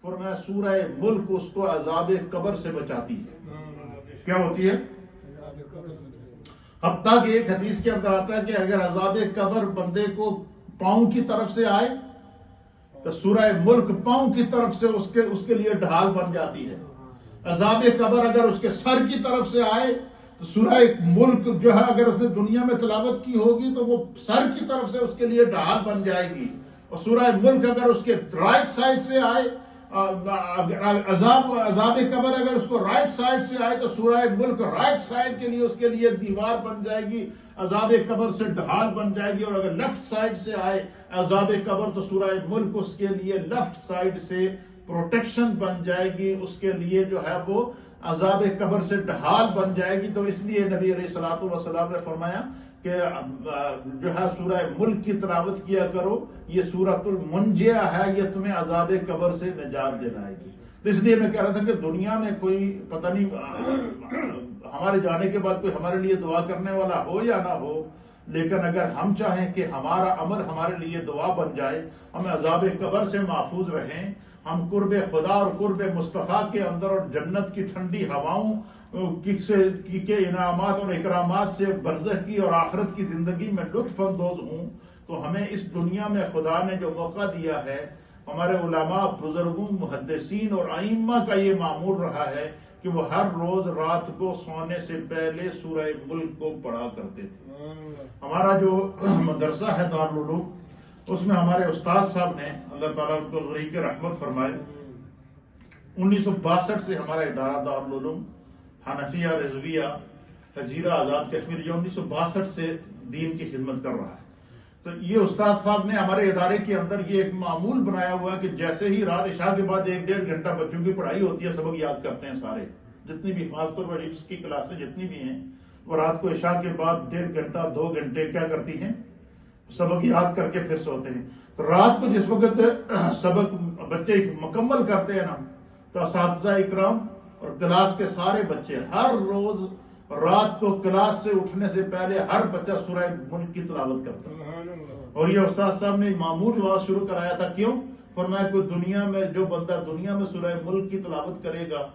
فرمایا سورہ ملک اس کو عذاب قبر سے بچاتی ہے. کیا ہوتی ہے؟ حتیٰ کہ ایک حدیث کے اندر آتا ہے کہ اگر عذاب قبر بندے کو پاؤں کی طرف سے آئے تو سورہ ملک پاؤں کی طرف سے اس کے لیے ڈھال بن جاتی ہے. عذاب قبر اگر اس کے سر کی طرف سے آئے تو سورہ ملک جو ہے اگر اس نے دنیا میں تلاوت کی ہوگی تو وہ سر کی طرف سے اس کے لیے ڈھال بن جائے گی. اور سورہ ملک اگر اس کے رائٹ سائڈ سے آئے عذاب قبر اگر اس کو رائٹ سائڈ سے آئے تو سورہ ملک رائٹ سائڈ کے لیے اس کے لیے دیوار بن جائے گی, عذاب قبر سے ڈھال بن جائے گی. اور اگر لیفٹ سائڈ سے آئے عذاب قبر تو سورہ ملک اس کے لیے لیفٹ سائڈ سے پروٹیکشن بن جائے گی, اس کے لیے جو ہے وہ عذاب قبر سے ڈھال بن جائے گی. تو اس لیے نبی علیہ الصلوۃ والسلام نے فرمایا کہ جو ہے سورہ ملک کی تلاوت کیا کرو, یہ سورۃ المنجیہ ہے, یہ تمہیں عذاب قبر سے نجات دلائے گی. تو اس لیے میں کہہ رہا تھا کہ دنیا میں کوئی پتہ نہیں ہمارے جانے کے بعد کوئی ہمارے لیے دعا کرنے والا ہو یا نہ ہو, لیکن اگر ہم چاہیں کہ ہمارا عمل ہمارے لیے دعا بن جائے, ہم عذاب قبر سے محفوظ رہیں, ہم قرب خدا اور قرب مصطفیٰ کے اندر اور جنت کی ٹھنڈی ہواؤں کے انعامات اور اکرامات سے برزخ کی اور آخرت کی زندگی میں لطف اندوز ہوں, تو ہمیں اس دنیا میں خدا نے جو موقع دیا ہے, ہمارے علماء بزرگوں محدثین اور ائمہ کا یہ معمول رہا ہے کہ وہ ہر روز رات کو سونے سے پہلے سورہ ملک کو پڑھا کرتے تھے. ہمارا جو مدرسہ ہے دارالعلوم, اس میں ہمارے استاد صاحب نے اللہ تعالیٰ ان کو غریق رحمت فرمائے, 1962 سے ہمارا ادارہ دارالعلوم حنفیہ رضویہ حجیرہ آزاد کشمیر یہ 1962 سے دین کی خدمت کر رہا ہے. تو یہ استاد صاحب نے ہمارے ادارے کے اندر یہ ایک معمول بنایا ہوا ہے کہ جیسے ہی رات عشاء کے بعد 1-1.5 گھنٹہ بچوں کی پڑھائی ہوتی ہے, سبق یاد کرتے ہیں سارے, جتنی بھی خاص طور پر حفظ کی کلاسیں جتنی بھی ہیں, وہ رات کو عشاء کے بعد 1.5 گھنٹہ 2 گھنٹے کیا کرتی ہیں, سبق یاد کر کے پھر سوتے ہیں. تو رات کو جس وقت سبق بچے مکمل کرتے ہیں نا, تو اساتذہ اکرام اور کلاس کے سارے بچے ہر روز رات کو کلاس سے اٹھنے سے پہلے ہر بچہ سورہ ملک کی تلاوت کرتا ہے. اور یہ استاد صاحب نے معمول واز شروع کرایا تھا. کیوں؟ فرمایا کوئی دنیا میں جو بندہ دنیا میں سورہ ملک کی تلاوت کرے گا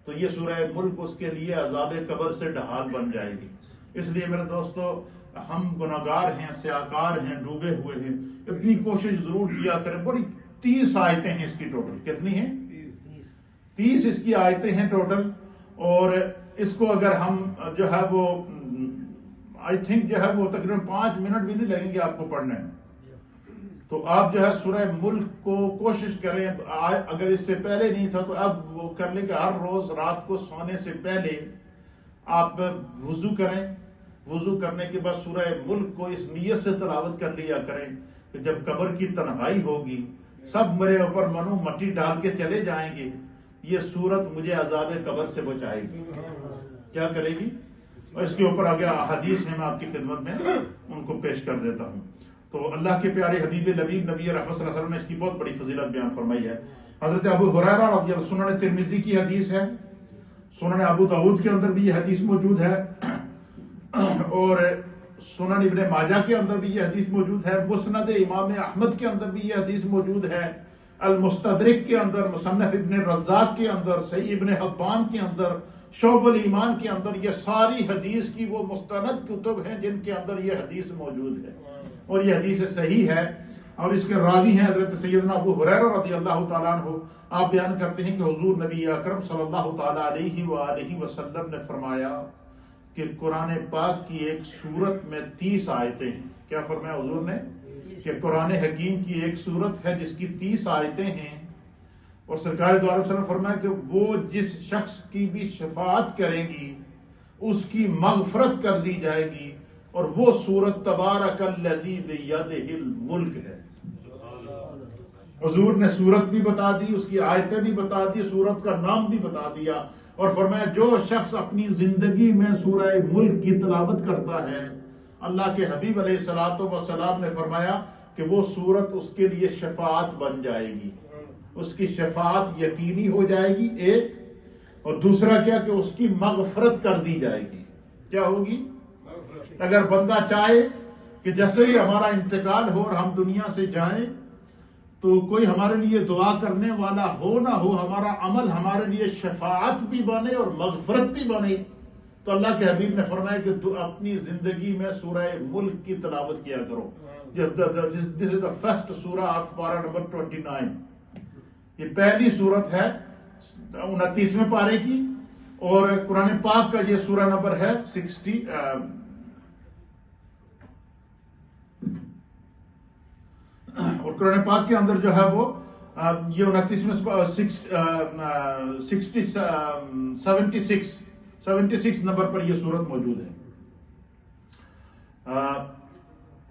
تو یہ سورہ ملک اس کے لیے عذاب قبر سے ڈھال بن جائے گی. اس لیے میرے دوستو, ہم گناہگار ہیں, سیاکار ہیں, ڈوبے ہوئے ہیں, اتنی کوشش ضرور کیا کریں. بڑی 30 آیتیں ہیں اس کی ٹوٹل. کتنی ہیں؟ 30 اس کی آیتیں ہیں ٹوٹل. اور اس کو اگر ہم جو ہے وہ آئی تھنک جو ہے وہ تقریباً 5 منٹ بھی نہیں لگیں گے آپ کو پڑھنے میں. تو آپ جو ہے سورہ ملک کو کوشش کریں, اگر اس سے پہلے نہیں تھا تو اب وہ کر لیں کہ ہر روز رات کو سونے سے پہلے آپ وضو کریں. وضو کرنے کے بعد سورہ ملک کو اس نیت سے تلاوت کر لیا کریں کہ جب قبر کی تنہائی ہوگی, سب میرے اوپر منو مٹی ڈال کے چلے جائیں گے, یہ سورت مجھے عذاب قبر سے بچائے گی. کیا کرے گی؟ اور اس کے اوپر آگے احادیث ہیں, میں آپ کی خدمت میں ان کو پیش کر دیتا ہوں. تو اللہ کے پیارے حبیب لبیب نبی رحمت صلی اللہ علیہ وسلم نے اس کی بہت بڑی فضیلت بیان فرمائی ہے. حضرت ابو ہریرہ رضی اللہ, سنن ترمذی کی حدیث ہے, سنن ابو داؤد کے اندر بھی یہ حدیث موجود ہے, اور سنن ابن ماجہ کے اندر بھی یہ حدیث موجود ہے, مسند امام احمد کے اندر بھی یہ حدیث موجود ہے, المستدرک کے اندر, مصنف ابن رزاق کے اندر, صحیح ابن حبان کے اندر, شعب الایمان کے اندر. یہ ساری حدیث کی وہ مستند کتب ہیں جن کے اندر یہ حدیث موجود ہے, اور یہ حدیث صحیح ہے. اور اس کے راوی ہیں حضرت سیدنا ابو ہریرہ رضی اللہ تعالیٰ عنہ. آپ بیان کرتے ہیں کہ حضور نبی اکرم صلی اللہ تعالیٰ علیہ وآلہ وسلم نے فرمایا کہ قرآن پاک کی ایک سورت میں 30 آیتیں ہیں. کیا فرمایا حضور نے؟ کہ قرآن حکیم کی ایک سورت ہے جس کی 30 آیتیں ہیں, اور سرکار دو عالم صلی اللہ علیہ وسلم فرمایا کہ وہ جس شخص کی بھی شفاعت کریں گی اس کی مغفرت کر دی جائے گی, اور وہ سورت تبارک الذی بیدہ الملک ہے. حضور نے سورت بھی بتا دی, اس کی آیتیں بھی بتا دی, سورت کا نام بھی بتا دیا, اور فرمایا جو شخص اپنی زندگی میں سورہ ملک کی تلاوت کرتا ہے, اللہ کے حبیب علیہ الصلوۃ والسلام نے فرمایا کہ وہ سورت اس کے لیے شفاعت بن جائے گی. اس کی شفاعت یقینی ہو جائے گی ایک, اور دوسرا کیا کہ اس کی مغفرت کر دی جائے گی. کیا ہوگی؟ اگر بندہ چاہے کہ جیسے ہی ہمارا انتقال ہو اور ہم دنیا سے جائیں تو کوئی ہمارے لیے دعا کرنے والا ہو نہ ہو، ہمارا عمل ہمارے لیے شفاعت بھی بنے اور مغفرت بھی بنے، تو اللہ کے حبیب نے فرمایا کہ تو اپنی زندگی میں سورہ ملک کی تلاوت کیا کرو. دس از دا فرسٹ سورہ آف پارہ نمبر 29. یہ پہلی سورت ہے 29ویں پارے کی، اور قرآن پاک کا یہ سورہ نمبر ہے 60. اور قرآن پاک کے اندر جو ہے وہ یہ 76 نمبر پر یہ سورت موجود ہے.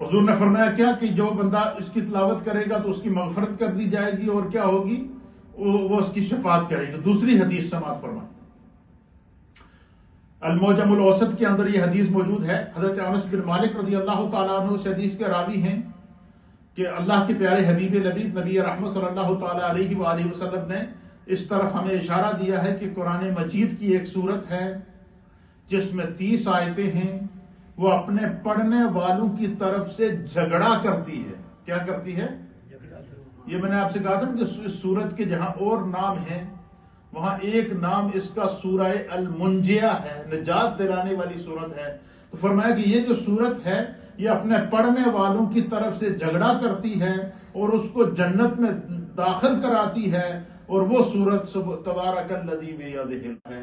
حضور نے فرمایا کیا کہ جو بندہ اس کی تلاوت کرے گا تو اس کی مغفرت کر دی جائے گی، اور کیا ہوگی، وہ اس کی شفاعت کرے گی. دوسری حدیث سماعت فرمائیں. المعجم الاوسط کے اندر یہ حدیث موجود ہے. حضرت انس بن مالک رضی اللہ تعالیٰ عنہ اس حدیث کے راوی ہیں کہ اللہ کے پیارے حبیب لبیب نبی رحمت صلی اللہ تعالیٰ علیہ وآلہ وسلم نے اس طرف ہمیں اشارہ دیا ہے کہ قرآن مجید کی ایک سورت ہے جس میں 30 آیتیں ہیں، وہ اپنے پڑھنے والوں کی طرف سے جھگڑا کرتی ہے. کیا کرتی ہے؟ یہ میں نے آپ سے کہا تھا کہ اس سورت کے جہاں اور نام ہیں وہاں ایک نام اس کا سورہ المنجیہ ہے، نجات دلانے والی سورت ہے. تو فرمایا کہ یہ جو سورت ہے یہ اپنے پڑھنے والوں کی طرف سے جھگڑا کرتی ہے اور اس کو جنت میں داخل کراتی ہے، اور وہ سورت تبارک الذی بیدہ ہے.